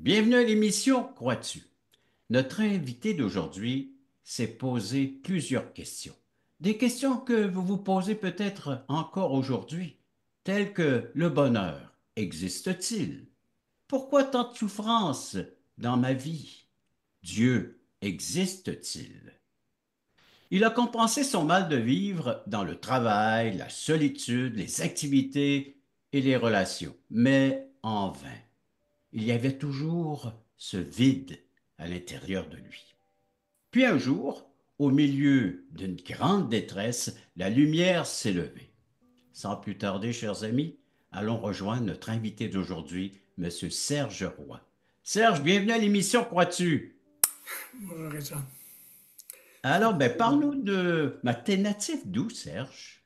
Bienvenue à l'émission Crois-tu? Notre invité d'aujourd'hui s'est posé plusieurs questions. Des questions que vous vous posez peut-être encore aujourd'hui, telles que le bonheur existe-t-il? Pourquoi tant de souffrance dans ma vie? Dieu existe-t-il? Il a compensé son mal de vivre dans le travail, la solitude, les activités et les relations, mais en vain. Il y avait toujours ce vide à l'intérieur de lui. Puis un jour, au milieu d'une grande détresse, la lumière s'est levée. Sans plus tarder, chers amis, allons rejoindre notre invité d'aujourd'hui, M. Serge Roy. Serge, bienvenue à l'émission Crois-tu? Bonjour, Richard. Alors, parle-nous de... T'es natif d'où, Serge?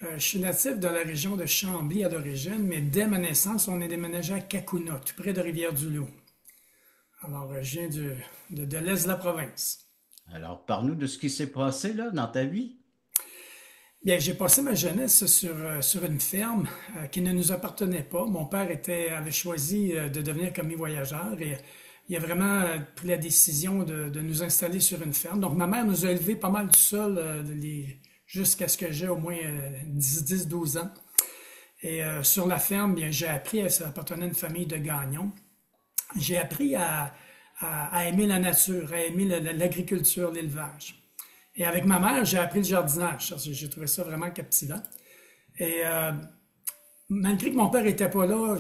Je suis natif de la région de Chambly à l'origine, mais dès ma naissance, on est déménagé à Cacouna, tout près de Rivière-du-Loup. Alors, je viens de l'est de la province. Alors, parle-nous de ce qui s'est passé là dans ta vie. Bien, j'ai passé ma jeunesse sur une ferme qui ne nous appartenait pas. Mon père avait choisi de devenir commis voyageur et il a vraiment pris la décision de nous installer sur une ferme. Donc, ma mère nous a élevés pas mal tout seul jusqu'à ce que j'ai au moins 10-12 ans. Et sur la ferme, bien, j'ai appris, ça appartenait à une famille de gagnons, j'ai appris à aimer la nature, à aimer l'agriculture, l'élevage. Et avec ma mère, j'ai appris le jardinage. J'ai trouvé ça vraiment captivant. Et malgré que mon père n'était pas là,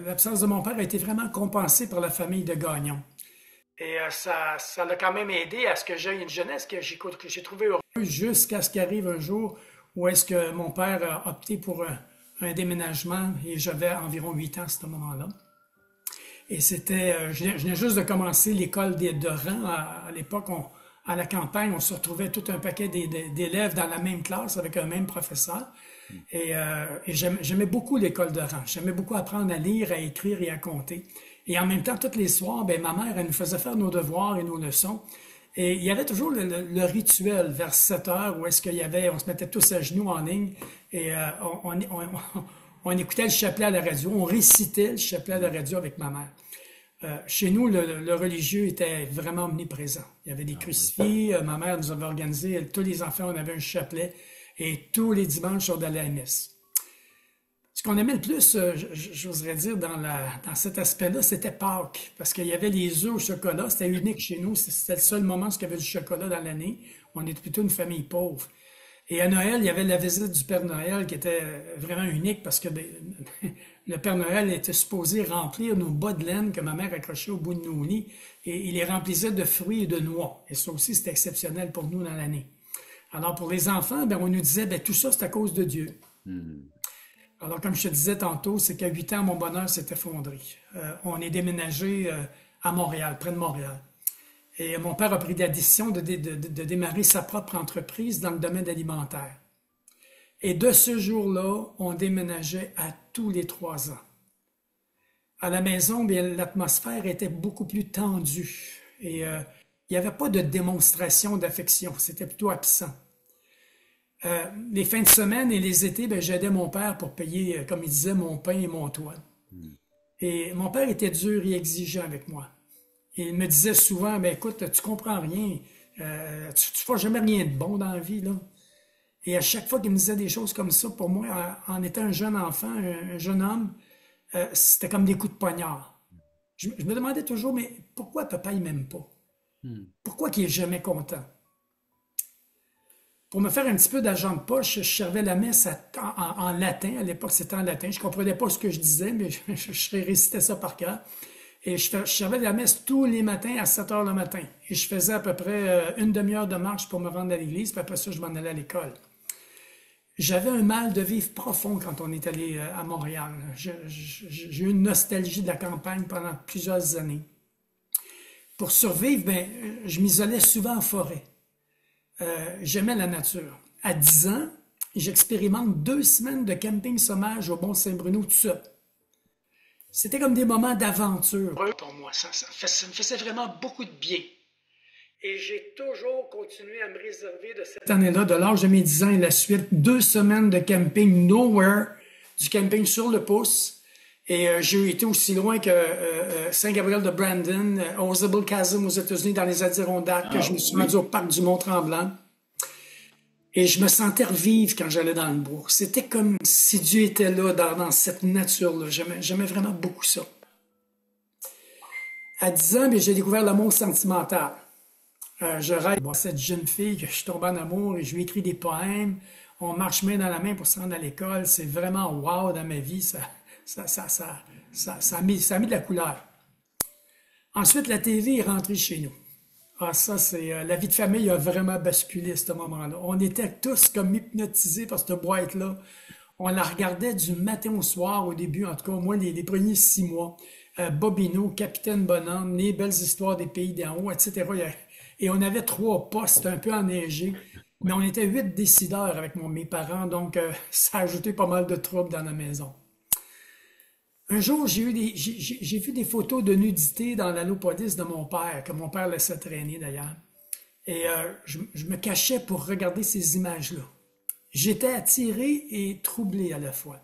l'absence de mon père a été vraiment compensée par la famille de gagnons. Et ça l'a quand même aidé à ce que j'aie une jeunesse que j'ai trouvé heureuse jusqu'à ce qu'arrive un jour où est-ce que mon père a opté pour un déménagement et j'avais environ 8 ans à ce moment-là. Et je venais juste de commencer l'école de rang. À l'époque, à la campagne, on se retrouvait tout un paquet d'élèves dans la même classe avec un même professeur. Et j'aimais beaucoup l'école de rang. J'aimais beaucoup apprendre à lire, à écrire et à compter. Et en même temps, tous les soirs, ma mère, elle nous faisait faire nos devoirs et nos leçons. Et il y avait toujours le rituel vers 7 heures où est-ce qu'il y avait, on se mettait tous à genoux en ligne et on écoutait le chapelet à la radio, on récitait le chapelet à la radio avec ma mère. Chez nous, le religieux était vraiment omniprésent. Il y avait des Ah oui. crucifix, ma mère nous avait organisé, tous les enfants, on avait un chapelet et tous les dimanches, on allait à la messe. Ce qu'on aimait le plus, j'oserais dire, dans cet aspect-là, c'était Pâques. Parce qu'il y avait les œufs au chocolat. C'était unique chez nous. C'était le seul moment où il y avait du chocolat dans l'année. On était plutôt une famille pauvre. Et à Noël, il y avait la visite du Père Noël qui était vraiment unique parce que le Père Noël était supposé remplir nos bas de laine que ma mère accrochait au bout de nos lits et il les remplissait de fruits et de noix. Et ça aussi, c'était exceptionnel pour nous dans l'année. Alors pour les enfants, on nous disait, tout ça, c'est à cause de Dieu. Hmm. Alors, comme je te disais tantôt, c'est qu'à 8 ans, mon bonheur s'est effondré. On est déménagé à Montréal, près de Montréal. Et mon père a pris la décision de démarrer sa propre entreprise dans le domaine alimentaire. Et de ce jour-là, on déménageait à tous les 3 ans. À la maison, bien, l'atmosphère était beaucoup plus tendue. Et il n'y avait pas de démonstration d'affection, c'était plutôt absent. Les fins de semaine et les étés, j'aidais mon père pour payer, comme il disait, mon pain et mon toit. Hmm. Et mon père était dur et exigeant avec moi. Et il me disait souvent, écoute, tu comprends rien, tu ne feras jamais rien de bon dans la vie, là. Et à chaque fois qu'il me disait des choses comme ça, pour moi, en étant un jeune enfant, un jeune homme, c'était comme des coups de poignard. Je me demandais toujours, mais pourquoi papa il m'aime pas? Hmm. Pourquoi il est jamais content? Pour me faire un petit peu d'argent de poche, je servais la messe en latin. À l'époque, c'était en latin. Je ne comprenais pas ce que je disais, mais je récitais ça par cœur. Et je servais la messe tous les matins à 7 heures le matin. Et je faisais à peu près une demi-heure de marche pour me rendre à l'église, puis après ça, je m'en allais à l'école. J'avais un mal de vivre profond quand on est allé à Montréal. J'ai eu une nostalgie de la campagne pendant plusieurs années. Pour survivre, je m'isolais souvent en forêt. J'aimais la nature. À 10 ans, j'expérimente 2 semaines de camping sauvage au Mont-Saint-Bruno tout seul. C'était comme des moments d'aventure pour moi. Ça me faisait vraiment beaucoup de bien. Et j'ai toujours continué à me réserver de cette année-là, de l'âge de mes 10 ans et la suite, 2 semaines de camping nowhere, du camping sur le pouce. Et j'ai été aussi loin que Saint-Gabriel de Brandon, Ozable Chasm aux États-Unis, dans les Adirondacks, que Ah je me suis rendu oui. au parc du Mont-Tremblant. Et je me sentais revivre quand j'allais dans le bois. C'était comme si Dieu était là, dans cette nature-là. J'aimais vraiment beaucoup ça. À 10 ans, bien, j'ai découvert l'amour sentimental. Je rêve de cette jeune fille que je suis tombé en amour et je lui écris des poèmes. On marche main dans la main pour se rendre à l'école. C'est vraiment wow dans ma vie. Ça a mis de la couleur. Ensuite, la TV est rentrée chez nous. Ah, ça, c'est la vie de famille a vraiment basculé à ce moment-là. On était tous comme hypnotisés par cette boîte-là. On la regardait du matin au soir au début, en tout cas au moins les premiers 6 mois. Bobino, Capitaine Bonhomme, Les belles histoires des pays d'en haut, etc. Et on avait 3 postes un peu enneigés, mais Oui. on était 8 décideurs avec mes parents, donc ça a ajouté pas mal de troubles dans la maison. Un jour, j'ai vu des photos de nudité dans l'allopodis de mon père, que mon père laissait traîner d'ailleurs. Et je me cachais pour regarder ces images-là. J'étais attiré et troublé à la fois.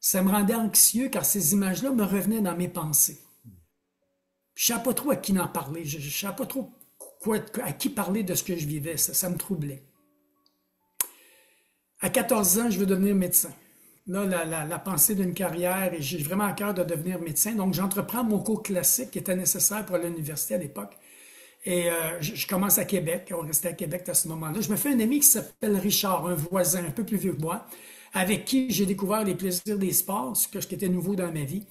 Ça me rendait anxieux car ces images-là me revenaient dans mes pensées. Je ne savais pas trop à qui en parler. Je ne savais pas trop à qui parler de ce que je vivais. Ça me troublait. À 14 ans, je veux devenir médecin. Là, la pensée d'une carrière, et j'ai vraiment à cœur de devenir médecin. Donc, j'entreprends mon cours classique qui était nécessaire pour l'université à l'époque. Et je commence à Québec. On restait à Québec à ce moment-là. Je me fais un ami qui s'appelle Richard, un voisin un peu plus vieux que moi, avec qui j'ai découvert les plaisirs des sports, ce qui était nouveau dans ma vie.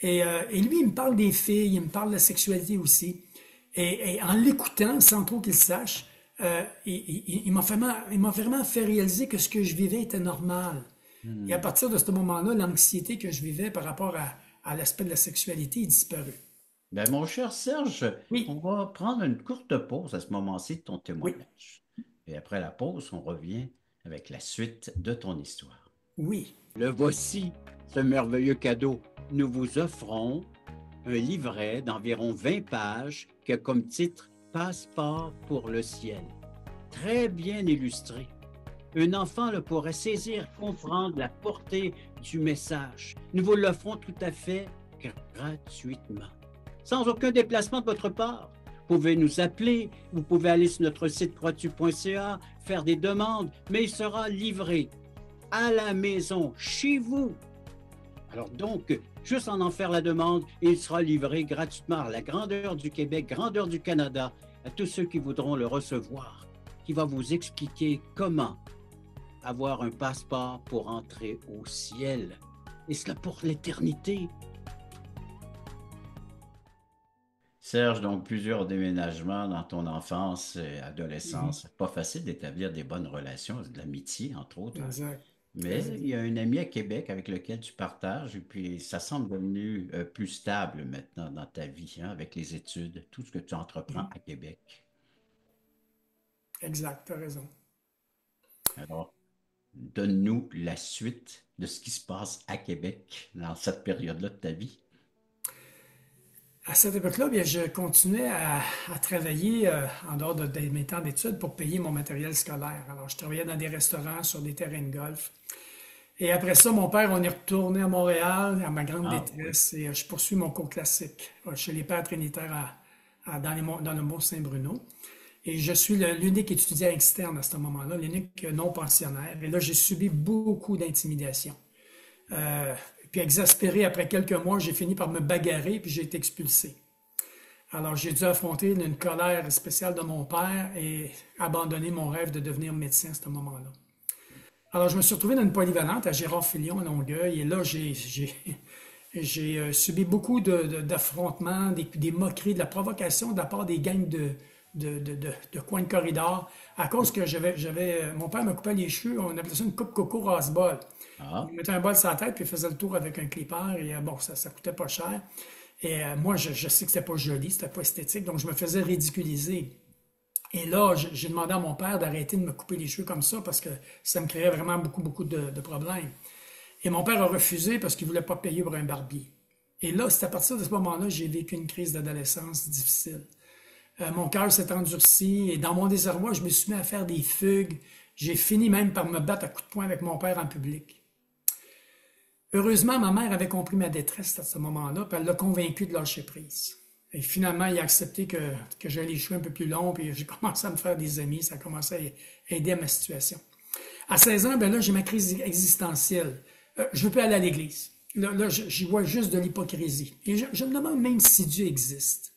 Et lui, il me parle des filles, il me parle de la sexualité aussi. Et en l'écoutant, sans trop qu'il sache, il m'a vraiment fait réaliser que ce que je vivais était normal. Et à Hmm. partir de ce moment-là, l'anxiété que je vivais par rapport à l'aspect de la sexualité est disparue. Ben, mon cher Serge, on Oui, va prendre une courte pause à ce moment-ci de ton oui, témoignage. Et après la pause, on revient avec la suite de ton histoire. oui. Le voici, ce merveilleux cadeau. Nous vous offrons un livret d'environ 20 pages qui a comme titre Passeport pour le ciel. Très bien illustré. Un enfant le pourrait saisir, comprendre la portée du message. Nous vous l'offrons tout à fait gratuitement, sans aucun déplacement de votre part. Vous pouvez nous appeler, vous pouvez aller sur notre site croatu.ca, faire des demandes, mais il sera livré à la maison, chez vous. Alors donc, juste en faire la demande, et il sera livré gratuitement à la grandeur du Québec, grandeur du Canada, à tous ceux qui voudront le recevoir, qui va vous expliquer comment avoir un passeport pour entrer au ciel. Et cela pour l'éternité. Serge, donc plusieurs déménagements dans ton enfance et Mhm. adolescence. Pas facile d'établir des bonnes relations, de l'amitié, entre autres. Exact. Mais Très il y a exact. un ami à Québec avec lequel tu partages, et puis ça semble devenu plus stable maintenant dans ta vie, hein, avec les études, tout ce que tu entreprends Mhm. à Québec. Exact, t'as raison. Alors, donne-nous la suite de ce qui se passe à Québec dans cette période-là de ta vie. À cette époque-là, bien, je continuais à travailler en dehors de mes temps d'études pour payer mon matériel scolaire. Alors, je travaillais dans des restaurants, sur des terrains de golf. Et après ça, mon père, on est retourné à Montréal, à ma grande Ah oui. détresse, et je poursuis mon cours classique chez les Pères Trinitaires dans le Mont-Saint-Bruno. Et je suis l'unique étudiant externe à ce moment-là, l'unique non pensionnaire. Et là, j'ai subi beaucoup d'intimidation. Euh, Puis exaspéré, après quelques mois, j'ai fini par me bagarrer, puis j'ai été expulsé. Alors, j'ai dû affronter une colère spéciale de mon père et abandonner mon rêve de devenir médecin à ce moment-là. Alors, je me suis retrouvé dans une polyvalente à Gérard-Filion, à Longueuil, et là, j'ai subi beaucoup d'affrontements, des moqueries, de la provocation de la part des gangs de coins de corridor, à cause que mon père me coupait les cheveux, on appelait ça une coupe coco rase-bol. Il Ah, mettait un bol sur la tête, puis il faisait le tour avec un clipper, et bon, ça coûtait pas cher. Et moi, je sais que c'était pas joli, c'était pas esthétique, donc je me faisais ridiculiser. Et là, j'ai demandé à mon père d'arrêter de me couper les cheveux comme ça parce que ça me créait vraiment beaucoup, beaucoup de problèmes. Et mon père a refusé parce qu'il voulait pas payer pour un barbier. Et là, c'est à partir de ce moment-là que j'ai vécu une crise d'adolescence difficile. Mon cœur s'est endurci et dans mon désarroi, je me suis mis à faire des fugues. J'ai fini même par me battre à coups de poing avec mon père en public. Heureusement, ma mère avait compris ma détresse à ce moment-là, puis elle l'a convaincu de lâcher prise. Et finalement, il a accepté que j'ai les cheveux un peu plus longs, puis j'ai commencé à me faire des amis, ça a commencé à aider à ma situation. À 16 ans, ben là, j'ai ma crise existentielle. Je veux plus aller à l'église. Là, j'y vois juste de l'hypocrisie. Et je me demande même si Dieu existe.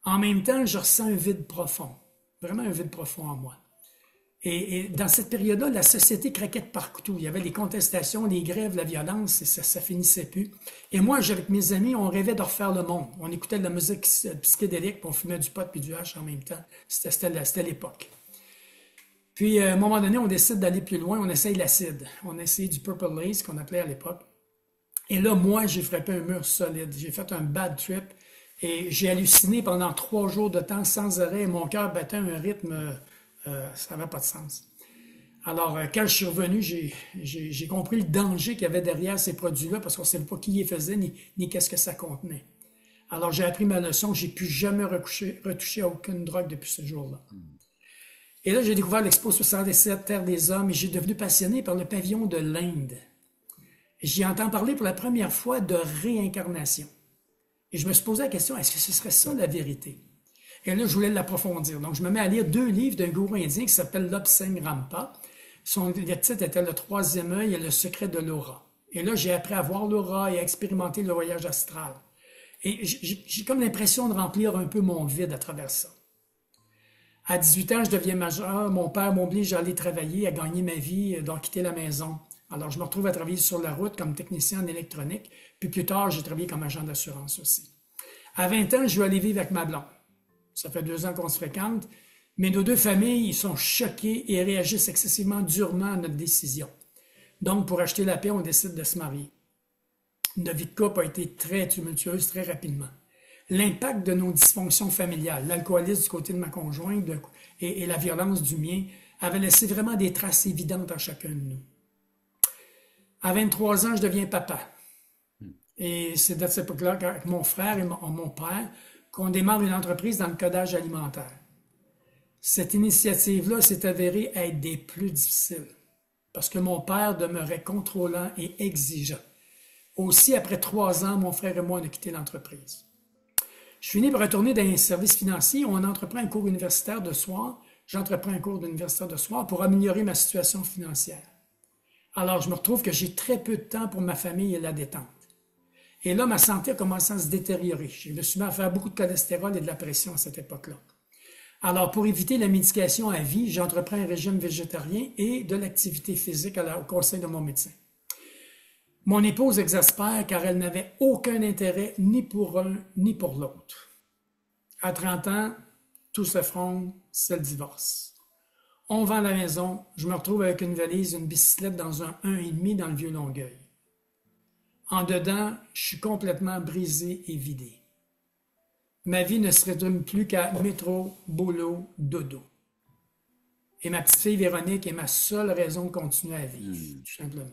En même temps, je ressens un vide profond. Vraiment un vide profond en moi. Et dans cette période-là, la société craquait de partout. Il y avait les contestations, les grèves, la violence, et ça finissait plus. Et moi, avec mes amis, on rêvait de refaire le monde. On écoutait de la musique psychédélique, puis on fumait du pot puis du hash en même temps. C'était l'époque. Puis, à un moment donné, on décide d'aller plus loin. On essaye l'acide. On essaye du Purple Lace, qu'on appelait à l'époque. Et là, moi, j'ai frappé un mur solide. J'ai fait un bad trip. Et j'ai halluciné pendant 3 jours de temps sans arrêt. Et mon cœur battait un rythme... ça n'avait pas de sens. Alors, quand je suis revenu, j'ai compris le danger qu'il y avait derrière ces produits-là parce qu'on ne savait pas qui les faisait ni qu'est-ce que ça contenait. Alors, j'ai appris ma leçon. J'ai plus jamais retouché à aucune drogue depuis ce jour-là. Et là, j'ai découvert l'Expo 67, Terre des Hommes, et j'ai devenu passionné par le pavillon de l'Inde. J'y entends parler pour la première fois de réincarnation. Et je me suis posé la question, est-ce que ce serait ça la vérité? Et là, je voulais l'approfondir. Donc, je me mets à lire 2 livres d'un gourou indien qui s'appelle Lobsang Rampa. Le titre était Le troisième œil et le secret de l'aura. Et là, j'ai appris à voir l'aura et à expérimenter le voyage astral. Et j'ai comme l'impression de remplir un peu mon vide à travers ça. À 18 ans, je deviens majeur. Mon père m'oblige à aller travailler, à gagner ma vie, donc quitter la maison. Alors, je me retrouve à travailler sur la route comme technicien en électronique. Puis plus tard, j'ai travaillé comme agent d'assurance aussi. À 20 ans, je vais aller vivre avec ma blonde. Ça fait 2 ans qu'on se fréquente. Mais nos 2 familles, ils sont choqués et réagissent excessivement durement à notre décision. Donc, pour acheter la paix, on décide de se marier. Notre vie de couple a été très tumultueuse très rapidement. L'impact de nos dysfonctions familiales, l'alcoolisme du côté de ma conjointe et la violence du mien, avait laissé vraiment des traces évidentes en chacun de nous. À 23 ans, je deviens papa. Et c'est de cette époque-là, avec mon frère et mon père, qu'on démarre une entreprise dans le codage alimentaire. Cette initiative-là s'est avérée être des plus difficiles, parce que mon père demeurait contrôlant et exigeant. Aussi, après 3 ans, mon frère et moi, on a quitté l'entreprise. Je finis par retourner dans un service financier où on entreprend un cours universitaire de soir. J'entreprends un cours d'universitaire de soir pour améliorer ma situation financière. Alors, je me retrouve que j'ai très peu de temps pour ma famille et la détente. Et là, ma santé a commencé à se détériorer. Je me suis mis à faire beaucoup de cholestérol et de la pression à cette époque-là. Alors, pour éviter la médication à vie, j'entreprends un régime végétarien et de l'activité physique au conseil de mon médecin. Mon épouse exaspère car elle n'avait aucun intérêt ni pour un ni pour l'autre. À 30 ans, tout s'effondre, c'est le divorce. On vend la maison, je me retrouve avec une valise, une bicyclette dans un 1,5 dans le vieux Longueuil. En dedans, je suis complètement brisé et vidé. Ma vie ne se résume plus qu'à métro, boulot, dodo. Et ma petite fille Véronique est ma seule raison de continuer à vivre, tout simplement.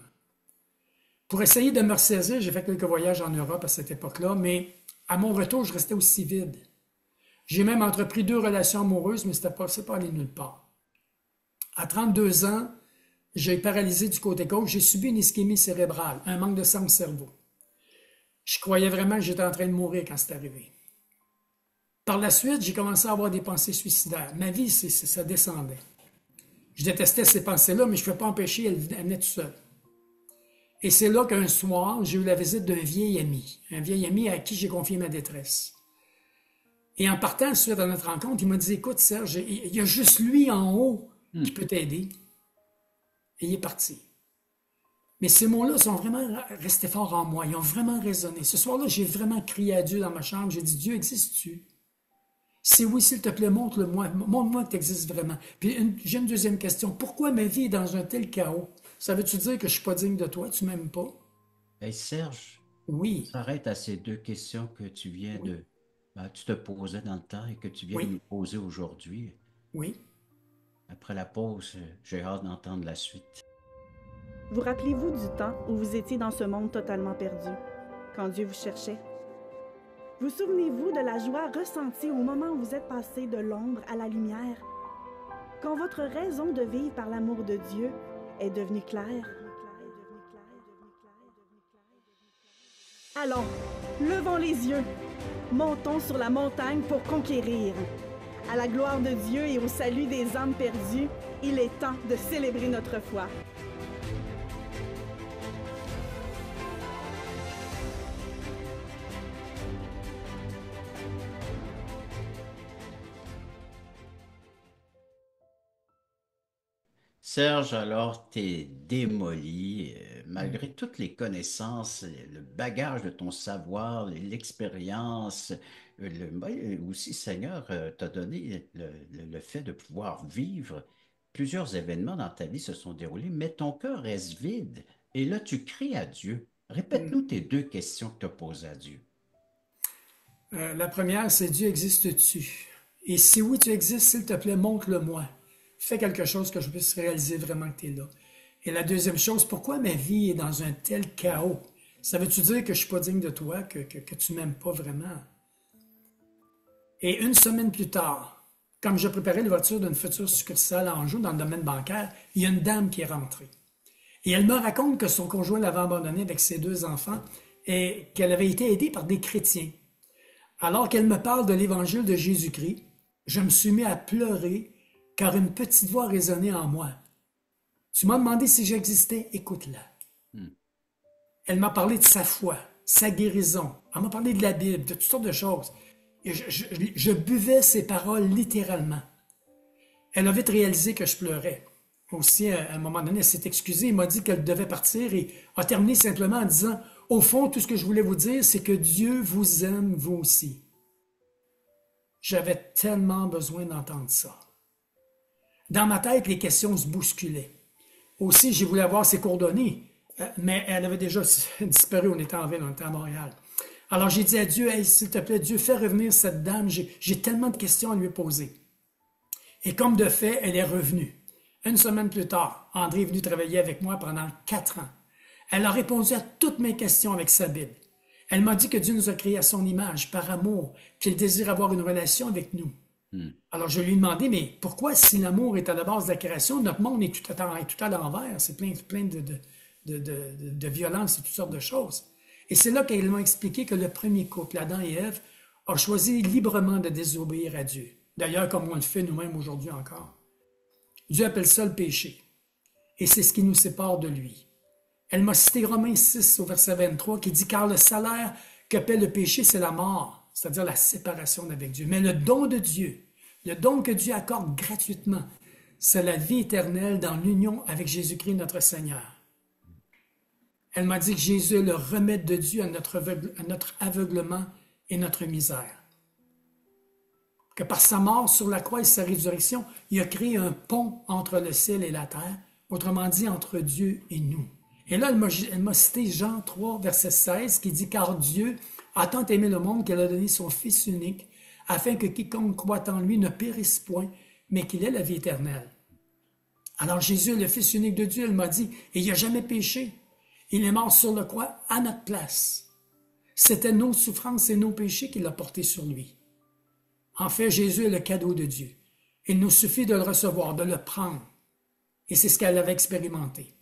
Pour essayer de me ressaisir, j'ai fait quelques voyages en Europe à cette époque-là, mais à mon retour, je restais aussi vide. J'ai même entrepris 2 relations amoureuses, mais c'est pas allé nulle part. À 32 ans, j'ai paralysé du côté gauche, j'ai subi une ischémie cérébrale, un manque de sang au cerveau. Je croyais vraiment que j'étais en train de mourir quand c'est arrivé. Par la suite, j'ai commencé à avoir des pensées suicidaires. Ma vie, ça descendait. Je détestais ces pensées-là, mais je ne pouvais pas empêcher, elles venaient tout seul. Et c'est là qu'un soir, j'ai eu la visite d'un vieil ami à qui j'ai confié ma détresse. Et en partant suite à notre rencontre, il m'a dit, écoute Serge, il y a juste lui en haut qui peut t'aider. Et il est parti. Mais ces mots-là sont vraiment restés forts en moi. Ils ont vraiment résonné. Ce soir-là, j'ai vraiment crié à Dieu dans ma chambre. J'ai dit, Dieu, existes-tu? Si oui, s'il te plaît, montre-le-moi. Montre-moi que tu existes vraiment. Puis j'ai une deuxième question. Pourquoi ma vie est dans un tel chaos? Ça veut-tu dire que je ne suis pas digne de toi? Tu ne m'aimes pas? Hey Serge, on Oui. s'arrête à ces 2 questions que tu viens Oui. tu te posais dans le temps et que tu viens de Oui. nous poser aujourd'hui. Oui. Après la pause, j'ai hâte d'entendre la suite. Vous rappelez-vous du temps où vous étiez dans ce monde totalement perdu, quand Dieu vous cherchait? Vous souvenez-vous de la joie ressentie au moment où vous êtes passé de l'ombre à la lumière? Quand votre raison de vivre par l'amour de Dieu est devenue claire? Allons, levons les yeux. Montons sur la montagne pour conquérir. À la gloire de Dieu et au salut des âmes perdues, il est temps de célébrer notre foi. Serge, alors t'es démoli, malgré toutes les connaissances, le bagage de ton savoir, l'expérience, aussi, Seigneur, t'a donné le fait de pouvoir vivre. Plusieurs événements dans ta vie se sont déroulés, mais ton cœur reste vide. Et là, tu cries à Dieu. Répète-nous tes deux questions que tu as posées à Dieu. La première, c'est Dieu existe-tu? Et si oui, tu existes, s'il te plaît, montre-le-moi. Fais quelque chose que je puisse réaliser vraiment que tu es là. Et la deuxième chose, pourquoi ma vie est dans un tel chaos? Ça veut-tu dire que je suis pas digne de toi, que tu m'aimes pas vraiment? Et une semaine plus tard, comme je préparais l'ouverture d'une future succursale à Anjou dans le domaine bancaire, il y a une dame qui est rentrée. Et elle me raconte que son conjoint l'avait abandonnée avec ses 2 enfants et qu'elle avait été aidée par des chrétiens. Alors qu'elle me parle de l'évangile de Jésus-Christ, je me suis mis à pleurer car une petite voix résonnait en moi. Tu m'as demandé si j'existais, écoute-la. Elle m'a parlé de sa foi, sa guérison. Elle m'a parlé de la Bible, de toutes sortes de choses. Et je buvais ses paroles littéralement. Elle a vite réalisé que je pleurais. Aussi, à un moment donné, elle s'est excusée, elle m'a dit qu'elle devait partir et a terminé simplement en disant « Au fond, tout ce que je voulais vous dire, c'est que Dieu vous aime, vous aussi. » J'avais tellement besoin d'entendre ça. Dans ma tête, les questions se bousculaient. Aussi, j'ai voulu avoir ses coordonnées, mais elle avait déjà disparu, on était en ville, on était à Montréal. Alors j'ai dit à Dieu, hey, s'il te plaît, Dieu, fais revenir cette dame, j'ai tellement de questions à lui poser. Et comme de fait, elle est revenue. Une semaine plus tard, André est venu travailler avec moi pendant 4 ans. Elle a répondu à toutes mes questions avec sa Bible. Elle m'a dit que Dieu nous a créés à son image, par amour, qu'il désire avoir une relation avec nous. Alors je lui ai demandé, mais pourquoi si l'amour est à la base de la création, notre monde est tout à l'envers, c'est plein de violence et toutes sortes de choses. Et c'est là qu'elle m'a expliqué que le premier couple, Adam et Ève, a choisi librement de désobéir à Dieu. D'ailleurs, comme on le fait nous-mêmes aujourd'hui encore. Dieu appelle ça le péché. Et c'est ce qui nous sépare de lui. Elle m'a cité Romains 6 au verset 23 qui dit « Car le salaire que paie le péché, c'est la mort, c'est-à-dire la séparation d'avec Dieu. Mais le don de Dieu, le don que Dieu accorde gratuitement, c'est la vie éternelle dans l'union avec Jésus-Christ notre Seigneur. » Elle m'a dit que Jésus est le remède de Dieu à notre aveuglement et notre misère. Que par sa mort sur la croix et sa résurrection, il a créé un pont entre le ciel et la terre, autrement dit entre Dieu et nous. Et là, elle m'a cité Jean 3, verset 16, qui dit « Car Dieu a tant aimé le monde qu'elle a donné son Fils unique, afin que quiconque croit en lui ne périsse point, mais qu'il ait la vie éternelle. » Alors Jésus, le Fils unique de Dieu, elle m'a dit « Et il n'a jamais péché. Il est mort sur la croix à notre place. C'était nos souffrances et nos péchés qu'il a portés sur lui. » En fait, Jésus est le cadeau de Dieu. Il nous suffit de le recevoir, de le prendre. Et c'est ce qu'elle avait expérimenté.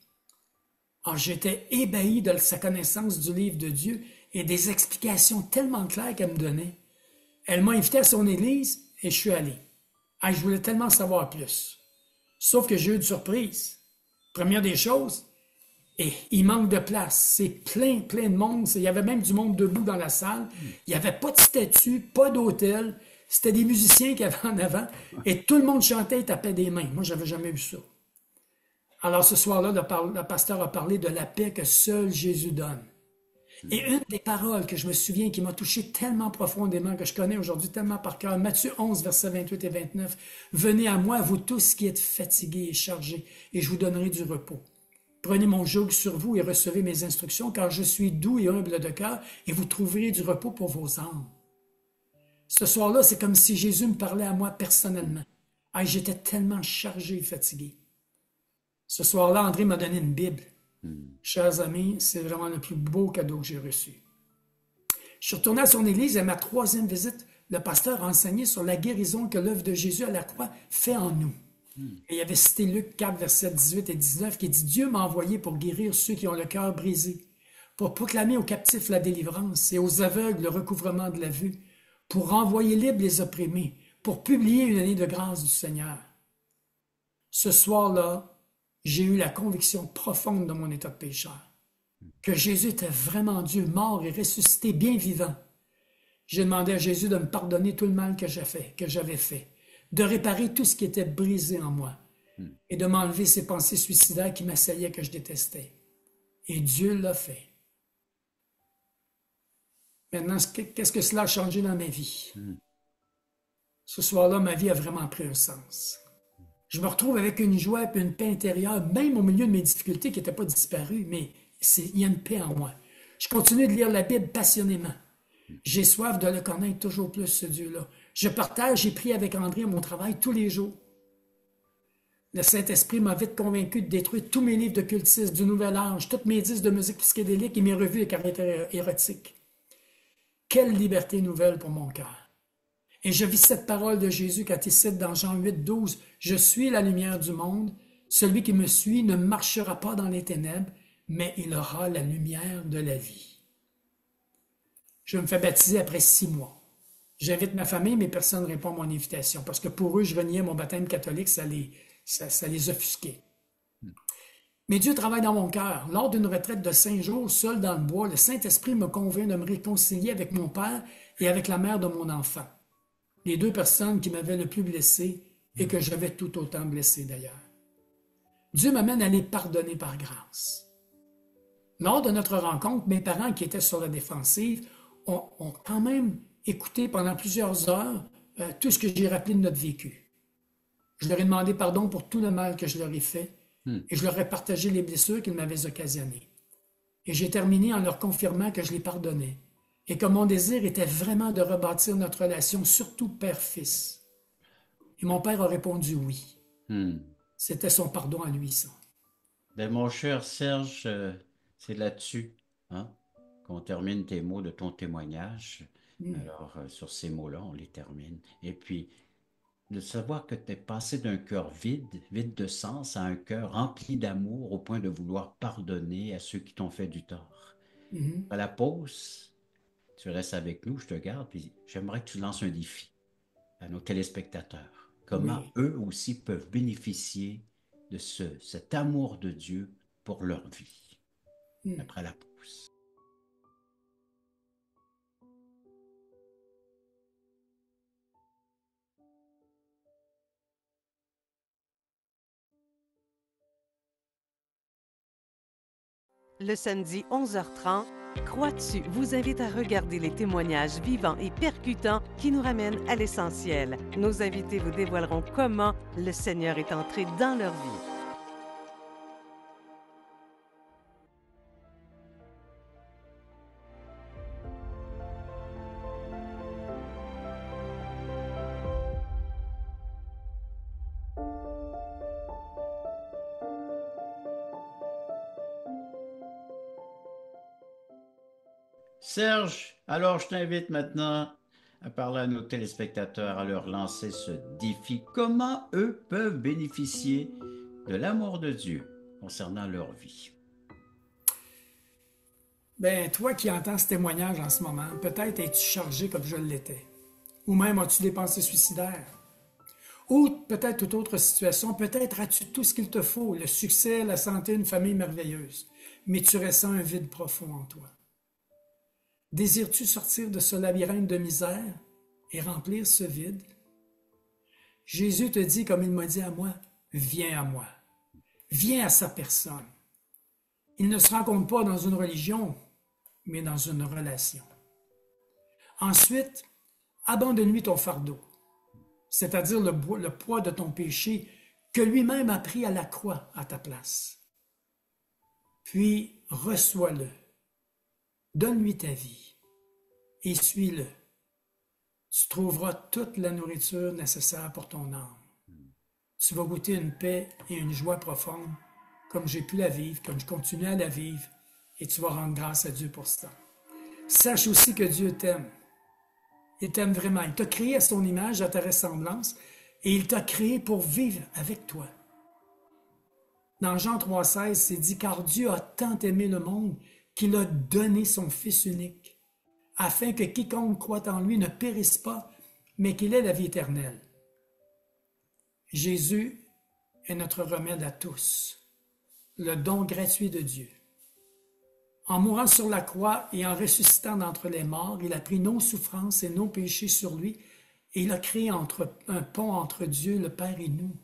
Alors, j'étais ébahi de sa connaissance du livre de Dieu et des explications tellement claires qu'elle me donnait. Elle m'a invité à son église et je suis allé. Ah, je voulais tellement savoir plus. Sauf que j'ai eu une surprise. Première des choses, et il manque de place. C'est plein de monde. Il y avait même du monde debout dans la salle. Il n'y avait pas de statue, pas d'autel. C'était des musiciens qui avaient en avant. Et tout le monde chantait et tapait des mains. Moi, je n'avais jamais vu ça. Alors, ce soir-là, le pasteur a parlé de la paix que seul Jésus donne. Et une des paroles que je me souviens qui m'a touché tellement profondément, que je connais aujourd'hui tellement par cœur, Matthieu 11, versets 28 et 29, « Venez à moi, vous tous qui êtes fatigués et chargés, et je vous donnerai du repos. Prenez mon joug sur vous et recevez mes instructions, car je suis doux et humble de cœur, et vous trouverez du repos pour vos âmes. » Ce soir-là, c'est comme si Jésus me parlait à moi personnellement. Ah, j'étais tellement chargé et fatigué. Ce soir-là, André m'a donné une Bible. Chers amis, c'est vraiment le plus beau cadeau que j'ai reçu. Je suis retourné à son église et à ma 3e visite, le pasteur a enseigné sur la guérison que l'œuvre de Jésus à la croix fait en nous. Et il avait cité Luc 4, versets 18 et 19, qui dit « Dieu m'a envoyé pour guérir ceux qui ont le cœur brisé, pour proclamer aux captifs la délivrance et aux aveugles le recouvrement de la vue, pour renvoyer libres les opprimés, pour publier une année de grâce du Seigneur. Ce soir-là, j'ai eu la conviction profonde de mon état de pécheur, que Jésus était vraiment Dieu, mort et ressuscité, bien vivant. J'ai demandé à Jésus de me pardonner tout le mal que j'avais fait, de réparer tout ce qui était brisé en moi et de m'enlever ces pensées suicidaires qui m'assaillaient, que je détestais. Et Dieu l'a fait. Maintenant, qu'est-ce que cela a changé dans ma vie? Ce soir-là, ma vie a vraiment pris un sens. Je me retrouve avec une joie et une paix intérieure, même au milieu de mes difficultés qui n'étaient pas disparues, mais il y a une paix en moi. Je continue de lire la Bible passionnément. J'ai soif de le connaître toujours plus, ce Dieu-là. Je partage et prie avec André à mon travail tous les jours. Le Saint-Esprit m'a vite convaincu de détruire tous mes livres de cultistes du Nouvel Âge, toutes mes disques de musique psychédélique et mes revues de caractère érotique. Quelle liberté nouvelle pour mon cœur! Et je vis cette parole de Jésus quand il cite dans Jean 8, 12, « Je suis la lumière du monde. Celui qui me suit ne marchera pas dans les ténèbres, mais il aura la lumière de la vie. » Je me fais baptiser après 6 mois. J'invite ma famille, mais personne ne répond à mon invitation, parce que pour eux, je reniais mon baptême catholique, ça les offusquait. Mais Dieu travaille dans mon cœur. Lors d'une retraite de 5 jours, seul dans le bois, le Saint-Esprit me convainc de me réconcilier avec mon père et avec la mère de mon enfant. Les 2 personnes qui m'avaient le plus blessé et que j'avais tout autant blessé d'ailleurs. Dieu m'amène à les pardonner par grâce. Lors de notre rencontre, mes parents qui étaient sur la défensive ont quand même écouté pendant plusieurs heures tout ce que j'ai rappelé de notre vécu. Je leur ai demandé pardon pour tout le mal que je leur ai fait et je leur ai partagé les blessures qu'ils m'avaient occasionnées. Et j'ai terminé en leur confirmant que je les pardonnais et que mon désir était vraiment de rebâtir notre relation, surtout père-fils. Et mon père a répondu oui. C'était son pardon à lui, ça. Ben, mon cher Serge, c'est là-dessus qu'on termine tes mots de ton témoignage. Alors, sur ces mots-là, on les termine. Et puis, de savoir que tu es passé d'un cœur vide, vide de sens, à un cœur rempli d'amour au point de vouloir pardonner à ceux qui t'ont fait du tort. À la pause, tu restes avec nous, je te garde, puis j'aimerais que tu lances un défi à nos téléspectateurs. Comment eux aussi peuvent bénéficier de cet amour de Dieu pour leur vie. Après la pause. Le samedi 11h30, Crois-tu vous invite à regarder les témoignages vivants et percutants qui nous ramènent à l'essentiel. Nos invités vous dévoileront comment le Seigneur est entré dans leur vie. Serge, alors je t'invite maintenant à parler à nos téléspectateurs, à leur lancer ce défi. Comment eux peuvent bénéficier de l'amour de Dieu concernant leur vie? Ben, toi qui entends ce témoignage en ce moment, peut-être es-tu chargé comme je l'étais. Ou même as-tu des pensées suicidaires. Ou peut-être toute autre situation, peut-être as-tu tout ce qu'il te faut, le succès, la santé, une famille merveilleuse, mais tu ressens un vide profond en toi. Désires-tu sortir de ce labyrinthe de misère et remplir ce vide? Jésus te dit, comme il m'a dit à moi, viens à moi. Viens à sa personne. Il ne se rencontre pas dans une religion, mais dans une relation. Ensuite, abandonne-lui ton fardeau, c'est-à-dire le poids de ton péché que lui-même a pris à la croix à ta place. Puis, reçois-le. Donne-lui ta vie et suis-le. Tu trouveras toute la nourriture nécessaire pour ton âme. Tu vas goûter une paix et une joie profonde comme j'ai pu la vivre, comme je continue à la vivre, et tu vas rendre grâce à Dieu pour ça. Sache aussi que Dieu t'aime. Il t'aime vraiment. Il t'a créé à son image, à ta ressemblance, et il t'a créé pour vivre avec toi. Dans Jean 3,16, c'est dit « Car Dieu a tant aimé le monde qu'il a donné son Fils unique, afin que quiconque croit en lui ne périsse pas, mais qu'il ait la vie éternelle. Jésus est notre remède à tous, le don gratuit de Dieu. En mourant sur la croix et en ressuscitant d'entre les morts, il a pris nos souffrances et nos péchés sur lui, et il a créé un pont entre Dieu, le Père et nous.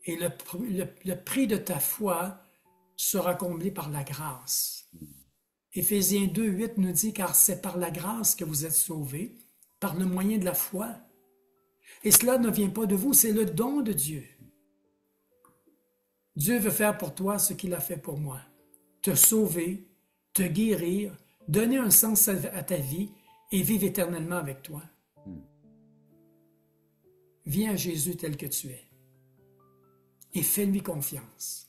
Et le prix de ta foi sera comblé par la grâce. Éphésiens 2:8 nous dit, car c'est par la grâce que vous êtes sauvés, par le moyen de la foi. Et cela ne vient pas de vous, c'est le don de Dieu. Dieu veut faire pour toi ce qu'il a fait pour moi. Te sauver, te guérir, donner un sens à ta vie et vivre éternellement avec toi. Viens à Jésus tel que tu es et fais-lui confiance.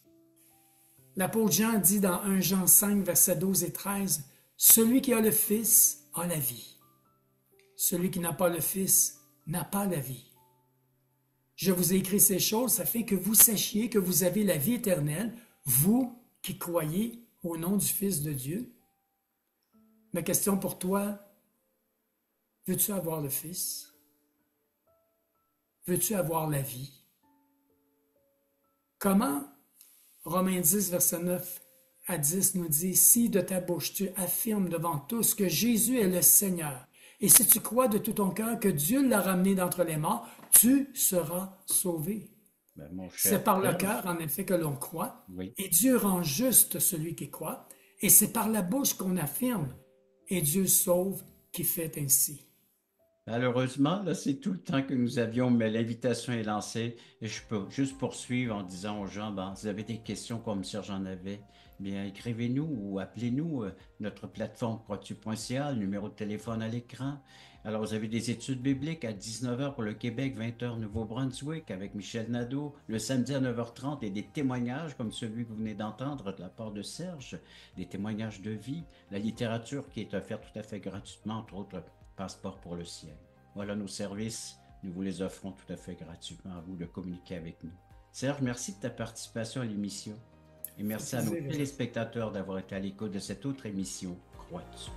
L'apôtre Jean dit dans 1 Jean 5, versets 12 et 13, « Celui qui a le Fils a la vie. Celui qui n'a pas le Fils n'a pas la vie. Je vous ai écrit ces choses afin que vous sachiez que vous avez la vie éternelle, vous qui croyez au nom du Fils de Dieu. » Ma question pour toi, veux-tu avoir le Fils? Veux-tu avoir la vie? Comment? Romains 10, verset 9 à 10 nous dit, « Si de ta bouche tu affirmes devant tous que Jésus est le Seigneur, et si tu crois de tout ton cœur que Dieu l'a ramené d'entre les morts, tu seras sauvé. » C'est par le cœur, en effet, que l'on croit, oui. Et Dieu rend juste celui qui croit, et c'est par la bouche qu'on affirme, et Dieu sauve qui fait ainsi. Malheureusement, là, c'est tout le temps que nous avions, mais l'invitation est lancée et je peux juste poursuivre en disant aux gens, si vous avez des questions comme ça, j'en avais, bien écrivez-nous ou appelez-nous, notre plateforme croatu.ca, le numéro de téléphone à l'écran. Alors, vous avez des études bibliques à 19h pour le Québec, 20h Nouveau-Brunswick avec Michel Nadeau, le samedi à 9h30 et des témoignages comme celui que vous venez d'entendre de la part de Serge, des témoignages de vie, la littérature qui est offerte tout à fait gratuitement, entre autres Passeport pour le ciel. Voilà nos services, nous vous les offrons tout à fait gratuitement à vous de communiquer avec nous. Serge, merci de ta participation à l'émission et merci à nos téléspectateurs d'avoir été à l'écoute de cette autre émission, Crois-tu?